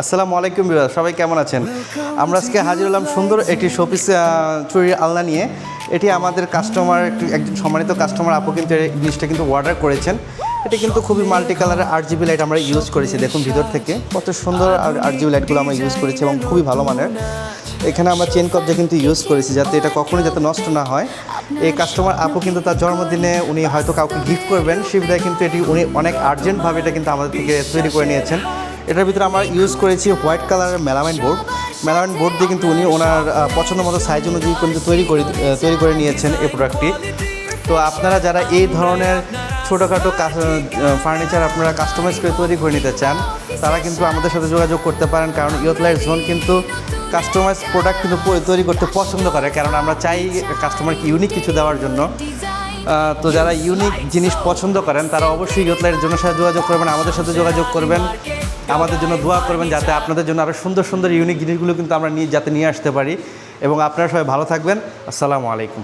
আসসালামু আলাইকুম ভিউয়ার, সবাই কেমন আছেন? আমরা আজকে হাজির হলাম সুন্দর একটি শোপিস চুরির আলনা নিয়ে। এটি আমাদের কাস্টমার একজন সম্মানিত কাস্টমার আপু কিন্তু এই জিনিসটা কিন্তু অর্ডার করেছেন। এটা কিন্তু খুবই মাল্টি কালারের RGB লাইট আমরা ইউজ করেছি। দেখুন ভিতর থেকে কত সুন্দর RGB লাইটগুলো আমরা ইউজ করেছি এবং খুবই ভালো মানের। এখানে আমরা চেন কবজা কিন্তু ইউজ করেছি যাতে এটা কখনোই যাতে নষ্ট না হয়। এই কাস্টমার আপু কিন্তু তার জন্মদিনে উনি হয়তো কাউকে গিফট করবেন, সুবিধায় কিন্তু এটি উনি অনেক আর্জেন্টভাবে এটা কিন্তু আমাদের থেকে তৈরি করে নিয়েছেন। এটার ভিতরে আমরা ইউজ করেছি হোয়াইট কালারের মেলামাইন বোর্ড দিয়ে কিন্তু উনি ওনার পছন্দ মতো সাইজ অনুযায়ী কিন্তু তৈরি করে নিয়েছেন এই প্রোডাক্টটি। তো আপনারা যারা এই ধরনের ছোটোখাটো ফার্নিচার আপনারা কাস্টমাইজ করে তৈরি করে নিতে চান, তারা কিন্তু আমাদের সাথে যোগাযোগ করতে পারেন। কারণ ইয়থলাইট জোন কিন্তু কাস্টমাইজ প্রোডাক্ট কিন্তু তৈরি করতে পছন্দ করে, কারণ আমরা চাই কাস্টমারকে ইউনিক কিছু দেওয়ার জন্য। তো যারা ইউনিক জিনিস পছন্দ করেন তারা অবশ্যই ইয়থলাইটের জন্য সাথে যোগাযোগ করবেন, আমাদের সাথে যোগাযোগ করবেন, আমাদের জন্য দোয়া করবেন যাতে আপনাদের জন্য আরও সুন্দর সুন্দর ইউনিক জিনিসগুলো কিন্তু আমরা যাতে নিয়ে আসতে পারি। এবং আপনারা সবাই ভালো থাকবেন। আসসালামু আলাইকুম।